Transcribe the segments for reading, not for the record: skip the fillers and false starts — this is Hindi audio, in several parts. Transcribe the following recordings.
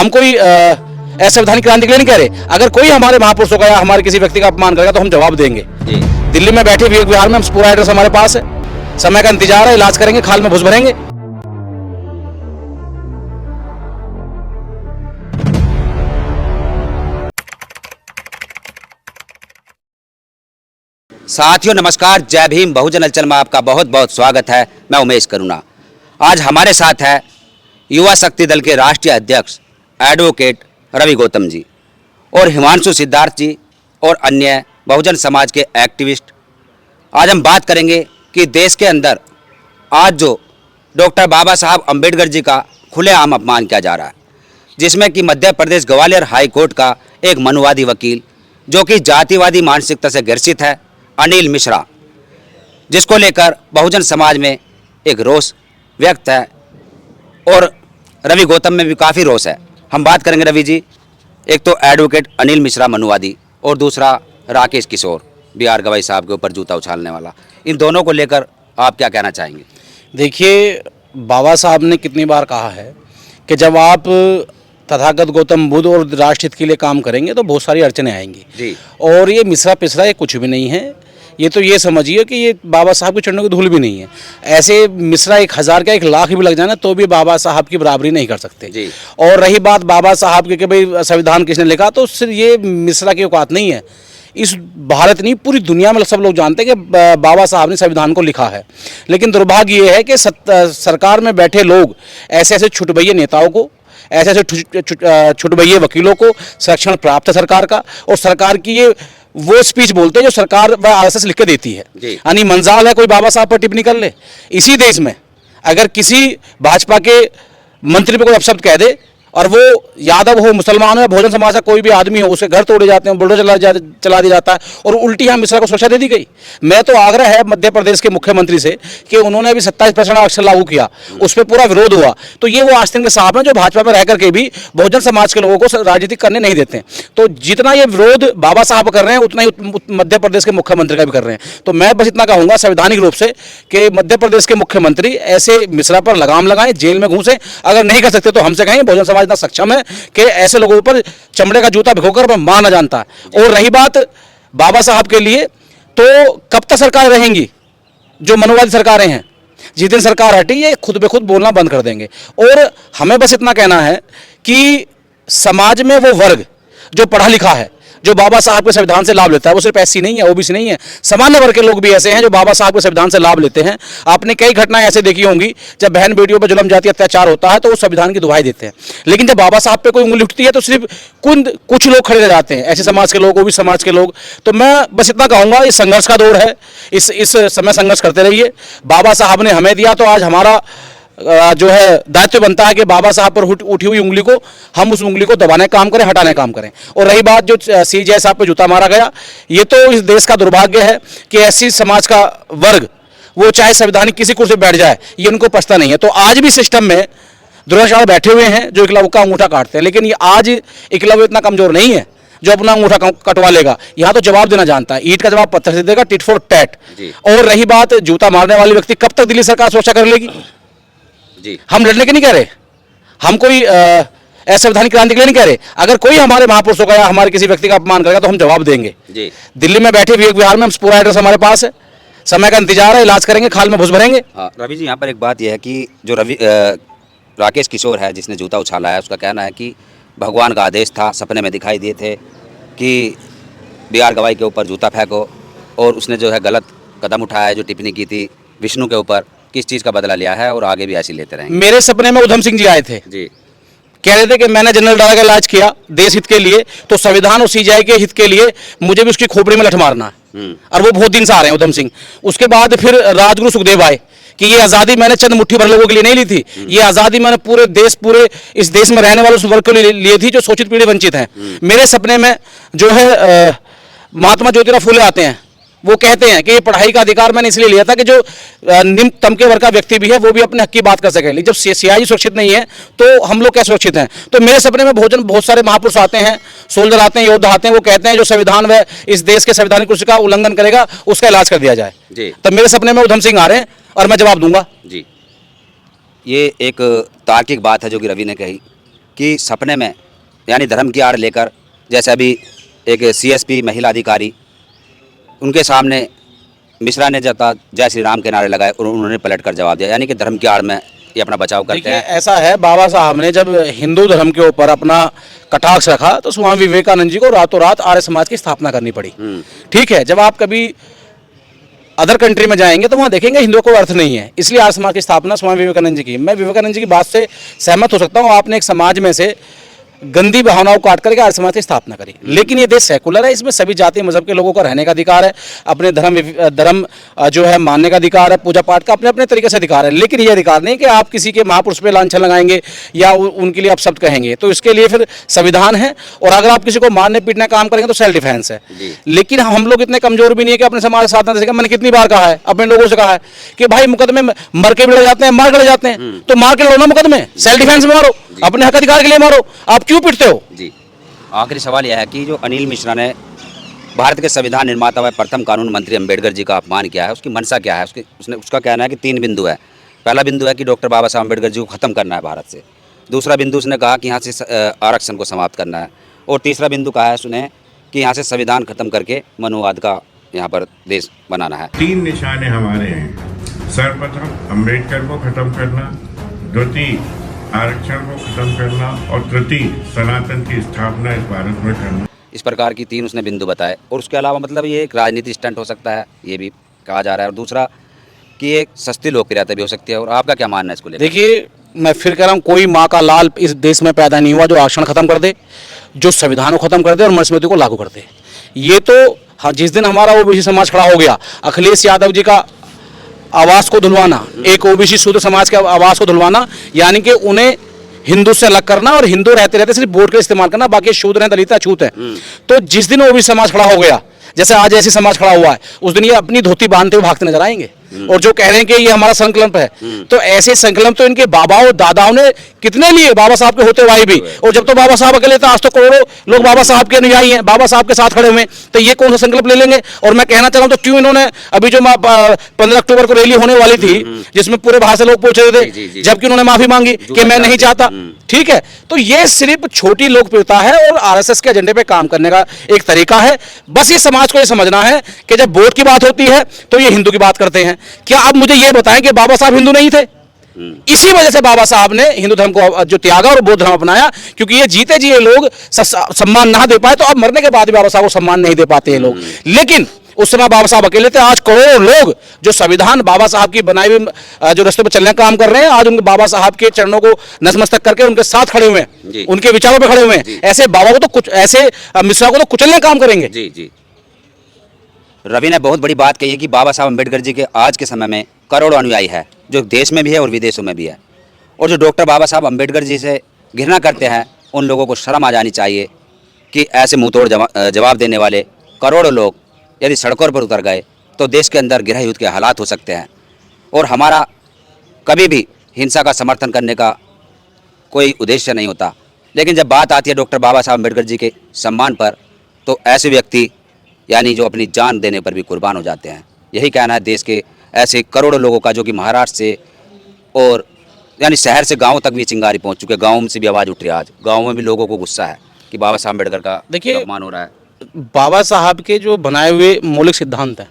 हम कोई असंवैधानिक क्रांति के लिए नहीं कह रहे। अगर कोई हमारे महापुरुषों का या हमारे किसी व्यक्ति का अपमान करेगा तो हम जवाब देंगे। दिल्ली में बैठे विवेक विहार में हम पूरा एड्रेस हमारे पास है, समय का इंतजार है, इलाज करेंगे, खाल में घुस भरेंगे। साथियों नमस्कार, जय भीम। बहुजन हलचल में आपका बहुत बहुत स्वागत है। मैं उमेश करुणा। आज हमारे साथ है युवा शक्ति दल के राष्ट्रीय अध्यक्ष एडवोकेट रवि गौतम जी और हिमांशु सिद्धार्थ जी और अन्य बहुजन समाज के एक्टिविस्ट। आज हम बात करेंगे कि देश के अंदर आज जो डॉक्टर बाबा साहब अम्बेडकर जी का खुलेआम अपमान किया जा रहा है, जिसमें कि मध्य प्रदेश ग्वालियर हाई कोर्ट का एक मनुवादी वकील जो कि जातिवादी मानसिकता से ग्रसित है, अनिल मिश्रा, जिसको लेकर बहुजन समाज में एक रोष व्यक्त है और रवि गौतम में भी काफ़ी रोष है। हम बात करेंगे रवि जी, एक तो एडवोकेट अनिल मिश्रा मनुवादी और दूसरा राकेश किशोर BR गवाई साहब के ऊपर जूता उछालने वाला। इन दोनों को लेकर आप क्या कहना चाहेंगे? देखिए, बाबा साहब ने कितनी बार कहा है कि जब आप तथागत गौतम बुद्ध और राष्ट्रहित के लिए काम करेंगे तो बहुत सारी अड़चनें आएंगी जी। और ये मिश्रा पिसरा ये कुछ भी नहीं है। ये तो ये समझिए कि ये बाबा साहब के चरणों की धूल भी नहीं है। ऐसे मिश्रा 1000 का 1 लाख भी लग जाए ना तो भी बाबा साहब की बराबरी नहीं कर सकते जी। और रही बात बाबा साहब की कि भाई संविधान किसने लिखा, तो सिर्फ ये मिश्रा की औकात नहीं है। इस भारत नहीं, पूरी दुनिया में सब लोग जानते हैं कि बाबा साहब ने संविधान को लिखा है। लेकिन दुर्भाग्य ये है कि सरकार में बैठे लोग ऐसे ऐसे छुटभइये नेताओं को, ऐसे ऐसे छुटभइये वकीलों को संरक्षण प्राप्त है सरकार का, और सरकार की ये वो स्पीच बोलते हैं जो सरकार व RSS लिख के देती है। यानी मंजाल है कोई बाबा साहब पर टिप्पणी कर ले। इसी देश में अगर किसी भाजपा के मंत्री पे कोई अपशब्द कह दे और वो यादव हो, मुसलमान हो या बहुजन समाज का कोई भी आदमी हो, उसे घर तोड़े जाते हैं, बुलडोजर चला दिया जाता है और उल्टी यहाँ मिश्रा को सुरक्षा दे दी गई। मैं तो आग्रह है मध्य प्रदेश के मुख्यमंत्री से कि उन्होंने अभी 27% आरक्षण लागू किया, उस पर पूरा विरोध हुआ। तो ये वो आस्तीन के साहब हैं जो भाजपा में रह करके भी बहुजन समाज के लोगों को राजनीति करने नहीं देते हैं। तो जितना ये विरोध बाबा साहब कर रहे हैं उतना ही मध्य प्रदेश के मुख्यमंत्री का भी कर रहे हैं। तो मैं बस इतना कहूँगा संवैधानिक रूप से कि मध्य प्रदेश के मुख्यमंत्री ऐसे मिश्रा पर लगाम लगाएं, जेल में घुसें। अगर नहीं कर सकते तो हमसे कहें, बहुजन समाज इतना सक्षम है कि ऐसे लोगों पर चमड़े का जूता भिगोकर मारना जानता है। और रही बात बाबा साहब के लिए, तो कब तक सरकार रहेंगी जो मनुवादी सरकारें हैं? जिस दिन सरकार हटी ये खुद बे खुद बोलना बंद कर देंगे। और हमें बस इतना कहना है कि समाज में वो वर्ग जो पढ़ा लिखा है, जो बाबा साहब के संविधान से लाभ लेता है, वो सिर्फ SC नहीं है, OBC नहीं है, सामान्य वर्ग के लोग भी ऐसे हैं जो बाबा साहब के संविधान से लाभ लेते हैं। आपने कई घटनाएं ऐसे देखी होंगी, जब बहन बेटियों पर जुल्म जाति अत्याचार होता है तो वो संविधान की दुहाई देते हैं। लेकिन जब बाबा साहब पे कोई उंगली उठती है तो सिर्फ कुछ लोग खड़े रह जाते हैं, ऐसे समाज के लोग, OBC समाज के लोग। तो मैं बस इतना कहूँगा, इस संघर्ष का दौर है, इस समय संघर्ष करते रहिए। बाबा साहब ने हमें दिया तो आज हमारा जो है दायित्व बनता है कि बाबा साहब पर उठी हुई उंगली को हम उस उंगली को दबाने का काम करें, हटाने का काम करें। और रही बात जो CJ साहब पे जूता मारा गया, ये तो इस देश का दुर्भाग्य है कि ऐसी समाज का वर्ग वो चाहे संवैधानिक किसी कुर्सी पर बैठ जाए, ये उनको पछता नहीं है। तो आज भी सिस्टम में दुराचार बैठे हुए हैं जो एकलव्य का अंगूठा काटते हैं, लेकिन ये आज एकलव्य इतना कमजोर नहीं है जो अपना अंगूठा कटवा लेगा। यहाँ तो जवाब देना जानता है, ईंट का जवाब पत्थर से देगा, टिट फॉर टैट। और रही बात जूता मारने वाले व्यक्ति, कब तक दिल्ली सरकार सुरक्षा कर लेगी? हम लड़ने के नहीं कह रहे, हम कोई असंवैधानिक क्रांति के लिए नहीं कह रहे। अगर कोई हमारे महापुरुषों का या हमारे किसी व्यक्ति का अपमान करेगा तो हम जवाब देंगे। दिल्ली में बैठे विवेक विहार में हम पूरा एड्रेस हमारे पास है, समय का इंतजार है, इलाज करेंगे, खाल में घुस भरेंगे। रवि जी, यहाँ पर एक बात यह है कि जो राकेश किशोर है जिसने जूता उछाला है, उसका कहना है कि भगवान का आदेश था, सपने में दिखाई दिए थे कि BR गवाई के ऊपर जूता फेंको, और उसने जो है गलत कदम उठाया है, जो टिप्पणी की थी विष्णु के ऊपर। किस चीज़ का बदला लिया है और आगे भी ऐसे लेते रहेंगे? मेरे सपने में उधम सिंह जी आए थे जी, कह रहे थे कि मैंने जनरल डारा का इलाज किया देश हित के लिए, तो संविधान और CJ के हित के लिए मुझे भी उसकी खोपड़ी में लठ मारना है। और वो बहुत दिन से आ रहे हैं उधम सिंह। उसके बाद फिर राजगुरु सुखदेव आए कि ये आज़ादी मैंने चंद मुट्ठी भर लोगों के लिए नहीं ली थी, ये आज़ादी मैंने पूरे इस देश में रहने वाले उस वर्ग के लिए ली थी जो शोषित पीड़ित वंचित हैं। मेरे सपने में जो है महात्मा ज्योतिराव फुले आते हैं, वो कहते हैं कि ये पढ़ाई का अधिकार मैंने इसलिए लिया था कि जो निम्न तबके वर्ग का व्यक्ति भी है वो भी अपने हक की बात कर सके। लेकिन जब CIG सुरक्षित नहीं है तो हम लोग क्या सुरक्षित हैं? तो मेरे सपने में बहुत सारे महापुरुष आते हैं, सोल्जर आते हैं, योद्धा आते हैं, वो कहते हैं जो संविधान व इस देश के संवैधानिक कुर्सी का उल्लंघन करेगा उसका इलाज कर दिया जाए। तब मेरे सपने में उधम सिंह आ रहे हैं और मैं जवाब दूंगा जी। ये एक तार्किक बात है जो कि रवि ने कही, कि सपने में यानी धर्म की आड़ लेकर, जैसे अभी एक CSP महिला अधिकारी, उनके सामने मिश्रा ने जब जय श्री राम के नारे लगाए और उन्होंने पलटकर जवाब दिया, यानी कि धर्म की आड़ में ये अपना बचाव करते देखिए हैं। ऐसा है, बाबा साहब ने जब हिंदू धर्म के ऊपर अपना कटाक्ष रखा तो स्वामी विवेकानंद जी को रातों रात आर्य समाज की स्थापना करनी पड़ी। ठीक है, जब आप कभी अदर कंट्री में जाएंगे तो वहाँ देखेंगे हिंदुओं को अर्थ नहीं है, इसलिए आर्य समाज की स्थापना स्वामी विवेकानंद जी की। मैं विवेकानंद जी की बात से सहमत हो सकता हूँ, आपने एक समाज में से गंदी भावनाओं काट करके आर्य समाज की स्थापना करी। लेकिन ये देश सेकुलर है, इसमें सभी जाति मजहब के लोगों का रहने का अधिकार है, अपने धर्म जो है मानने का अधिकार है, पूजा पाठ का अपने अपने तरीके से अधिकार है। लेकिन ये अधिकार नहीं कि आप किसी के महापुरुष पे लांछन लगाएंगे या उनके लिए अपशब्द कहेंगे, तो इसके लिए फिर संविधान है, और अगर आप किसी को मारने पीटने का काम करेंगे तो सेल्फ डिफेंस है। लेकिन हम लोग इतने कमजोर भी नहीं है कि अपने समाज साथ ना। मैंने कितनी बार कहा है, अपने लोगों से कहा है कि भाई मुकदमे मर के भी लड़ जाते हैं, मार के लड़ जाते हैं, तो मार के लड़ो ना मुकदमे, सेल्फ डिफेंस में मारो, अपने हक अधिकार के लिए मारो, आप क्यों पिटते हो? जी, आखिरी सवाल यह है कि जो अनिल मिश्रा ने भारत के संविधान निर्माता व प्रथम कानून मंत्री अंबेडकर जी का अपमान किया है, उसकी मंशा क्या है? उसका कहना है कि 3 बिंदु है। पहला बिंदु है कि डॉक्टर बाबा साहब अम्बेडकर जी को ख़त्म करना है भारत से। दूसरा बिंदु उसने कहा कि यहाँ से आरक्षण को समाप्त करना है, और तीसरा बिंदु कहा है उसने कि यहाँ से संविधान खत्म करके मनोवाद का यहाँ पर देश बनाना है। 3 निशाने हमारे हैं। सर्वप्रथम अम्बेडकर को खत्म करना, द्वितीय आरक्षण को खत्म करना, और तृतीय सनातन की स्थापना इस भारत में करना। इस प्रकार की 3 उसने बिंदु बताए, और उसके अलावा मतलब ये एक राजनीति स्टंट हो सकता है, ये भी कहा जा रहा है, और दूसरा कि एक सस्ती लोकप्रियता भी हो सकती है। और आपका क्या मानना है इसको लेकर? देखिए मैं फिर कह रहा हूँ, कोई माँ का लाल इस देश में पैदा नहीं हुआ जो आरक्षण खत्म कर दे, जो संविधान को खत्म कर दे और मनुस्मृति को लागू कर दे। ये तो हाँ, जिस दिन हमारा ओबीसी समाज खड़ा हो गया, अखिलेश यादव जी का आवास को धुलवाना, एक ओबीसी शूद्र समाज के आवास को धुलवाना, यानी कि उन्हें हिंदू से अलग करना और हिंदू रहते रहते सिर्फ वोट का इस्तेमाल करना, बाकी शूद्र हैं, दलित अछूत है। तो जिस दिन ओबीसी समाज खड़ा हो गया, जैसे आज ऐसी समाज खड़ा हुआ है, उस दिन ये अपनी धोती बांधते हुए भागते नजर आएंगे। और जो कह रहे हैं कि ये हमारा संकल्प है, तो ऐसे संकल्प तो इनके बाबाओं दादाओं ने कितने लिए, बाबा साहब के होते हुए भी। और जब तो बाबा साहब अकेले थे, आज तो करोड़ों लोग बाबा साहब के अनुयायी हैं, बाबा साहब के साथ खड़े हुए हैं, तो ये कौन सा संकल्प ले लेंगे? और मैं कहना चाह रहा हूं, तो क्यों इन्होंने अभी जो 15 अक्टूबर को रैली होने वाली थी, जिसमें पूरे बाहर से लोग पूछ रहे थे, जबकि उन्होंने माफी मांगी कि मैं नहीं चाहता। ठीक है, तो ये सिर्फ छोटी लोकप्रियता है और आरएसएस के एजेंडे पे काम करने का एक तरीका है। बस ये समाज को ये समझना है कि जब वोट की बात होती है तो ये हिंदू की बात करते हैं। क्या आप मुझे ये बताएं कि बाबा साहब हिंदू नहीं थे? इसी वजह से बाबा साहब ने हिंदू धर्म को जो त्यागा और बौद्ध धर्म अपनाया, क्योंकि ये जीते जी ये लोग सम्मान ना दे पाए, तो अब मरने के बाद भी बाबा साहब को सम्मान नहीं दे पाते ये लोग। लेकिन उस समय बाबा साहब अकेले थे, आज करोड़ों लोग जो संविधान बाबा साहब की बनाई हुई जो रास्ते पर चलने का काम कर रहे हैं, आज उनके बाबा साहब के चरणों को नतमस्तक करके उनके साथ खड़े हुए हैं, उनके विचारों पर खड़े हुए हैं। ऐसे बाबा को तो कुछ, ऐसे मिश्रा को तो कुचलने का काम करेंगे। जी जी, रवि ने बहुत बड़ी बात कही है कि बाबा साहब अम्बेडकर जी के आज के समय में करोड़ों अनुयायी है, जो देश में भी है और विदेशों में भी है। और जो डॉक्टर बाबा साहब अम्बेडकर जी से घृणा करते हैं, उन लोगों को शर्म आ जानी चाहिए कि ऐसे मुंह तोड़ जवाब देने वाले करोड़ों लोग यदि सड़कों पर उतर गए तो देश के अंदर गृह युद्ध के हालात हो सकते हैं। और हमारा कभी भी हिंसा का समर्थन करने का कोई उद्देश्य नहीं होता, लेकिन जब बात आती है डॉक्टर बाबा साहब अम्बेडकर जी के सम्मान पर, तो ऐसे व्यक्ति यानी जो अपनी जान देने पर भी कुर्बान हो जाते हैं। यही कहना है देश के ऐसे करोड़ों लोगों का, जो कि महाराष्ट्र से और यानी शहर से गाँव तक भी चिंगारी पहुँच चुके, गाँव से भी आवाज़ उठ रही है। आज गाँव में भी लोगों को गुस्सा है कि बाबा साहब अम्बेडकर का अपमान हो रहा है। बाबा साहब के जो बनाए हुए मौलिक सिद्धांत हैं,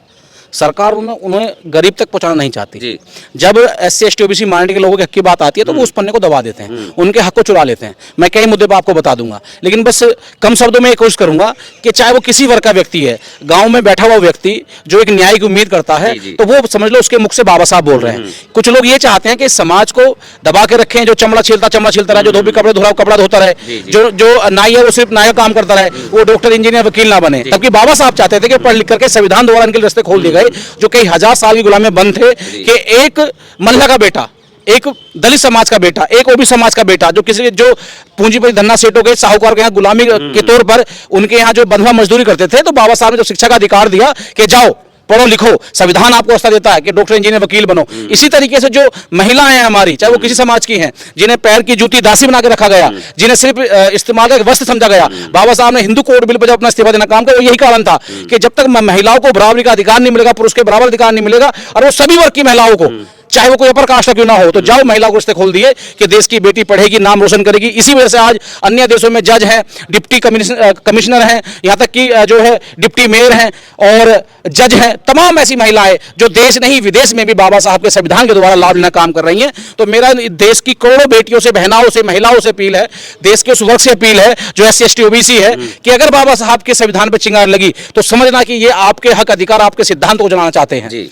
सरकार उन्हें गरीब तक पहुंचाना नहीं चाहती जी। जब SC ST OBC माइनॉरिटी के लोगों के हक की बात आती है तो वो उस पन्ने को दबा देते हैं, उनके हक को चुरा लेते हैं। मैं कई मुद्दे पर आपको बता दूंगा, लेकिन बस कम शब्दों में कोशिश करूंगा कि चाहे वो किसी वर्ग का व्यक्ति है, गांव में बैठा हुआ व्यक्ति जो एक न्याय की उम्मीद करता है, तो वो समझ लो उसके मुख से बाबा साहब बोल रहे हैं। कुछ लोग ये चाहते हैं कि समाज को दबा के रखें, जो चमड़ा छीलता रहे, जो धोबी कपड़ा धोता रहे, जो नाई है वो सिर्फ नाई का काम करता रहे, वो डॉक्टर इंजीनियर वकील ना बने। तबकि बाबा साहब चाहते थे कि पढ़ लिख करके संविधान द्वारा इनके रास्ते खोल दिए गए, जो कई हजार साल की गुलामी में बंद थे, कि एक मल्ला का बेटा, एक दलित समाज का बेटा, एक ओबीसी समाज का बेटा, जो किसी जो पूंजीपति धन्ना सेठों के साहूकार के यहाँ गुलामी के तौर पर उनके यहाँ जो बंधुआ मजदूरी करते थे, तो बाबा साहब ने जो शिक्षा का अधिकार दिया कि जाओ पढ़ो लिखो, संविधान आपको रास्ता देता है कि डॉक्टर इंजीनियर वकील बनो। इसी तरीके से जो महिलाएं हैं हमारी, चाहे वो किसी समाज की हैं, जिन्हें पैर की जूती दासी बना के रखा गया, जिन्हें सिर्फ इस्तेमाल का वस्त्र समझा गया, बाबा साहब ने हिंदू कोड बिल पर जब अपना इस्तीफा देना काम किया, यही कारण था कि जब तक महिलाओं को बराबरी का अधिकार नहीं मिलेगा, पुरुष के बराबर अधिकार नहीं मिलेगा, और वो सभी वर्ग की महिलाओं को चाहे वो कोई अपर कास्ट का क्यों ना हो, तो जाओ महिला को रिश्ते खोल दिए कि देश की बेटी पढ़ेगी, नाम रोशन करेगी। इसी वजह से आज अन्य देशों में जज हैं, डिप्टी कमिश्नर हैं, यहाँ तक कि जो है डिप्टी मेयर हैं और जज हैं, तमाम ऐसी महिलाएं जो देश नहीं विदेश में भी बाबा साहब के संविधान के द्वारा लाभ लेना काम कर रही हैं। तो मेरा देश की करोड़ों बेटियों से, बहनाओं से, महिलाओं से अपील है, देश के उस वर्ग से अपील है जो SC ST OBC है कि अगर बाबा साहब के संविधान पर चिंगार लगी तो समझना कि ये आपके हक अधिकार, आपके सिद्धांत को जलाना चाहते हैं। जी,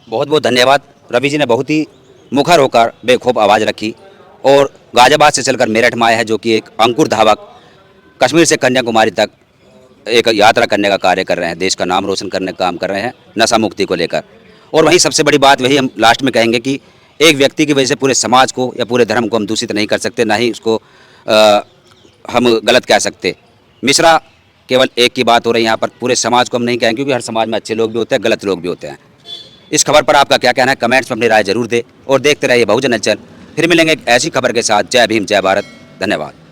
बहुत बहुत धन्यवाद। रवि जी ने बहुत ही मुखर होकर बेखौफ आवाज़ रखी और गाजियाबाद से चलकर मेरठ में आए हैं, जो कि एक अंकुर धावक कश्मीर से कन्याकुमारी तक एक यात्रा करने का कार्य कर रहे हैं, देश का नाम रोशन करने का काम कर रहे हैं नशा मुक्ति को लेकर। और वहीं सबसे बड़ी बात वही हम लास्ट में कहेंगे कि एक व्यक्ति की वजह से पूरे समाज को या पूरे धर्म को हम दूषित नहीं कर सकते, ना ही उसको हम गलत कह सकते। मिश्रा केवल एक की बात हो रही है यहाँ पर, पूरे समाज को हम नहीं कहेंगे, क्योंकि हर समाज में अच्छे लोग भी होते हैं, गलत लोग भी होते हैं। इस खबर पर आपका क्या कहना है, कमेंट्स में अपनी राय जरूर दें और देखते रहिए बहुजन हलचल। फिर मिलेंगे एक ऐसी खबर के साथ। जय भीम, जय भारत, धन्यवाद।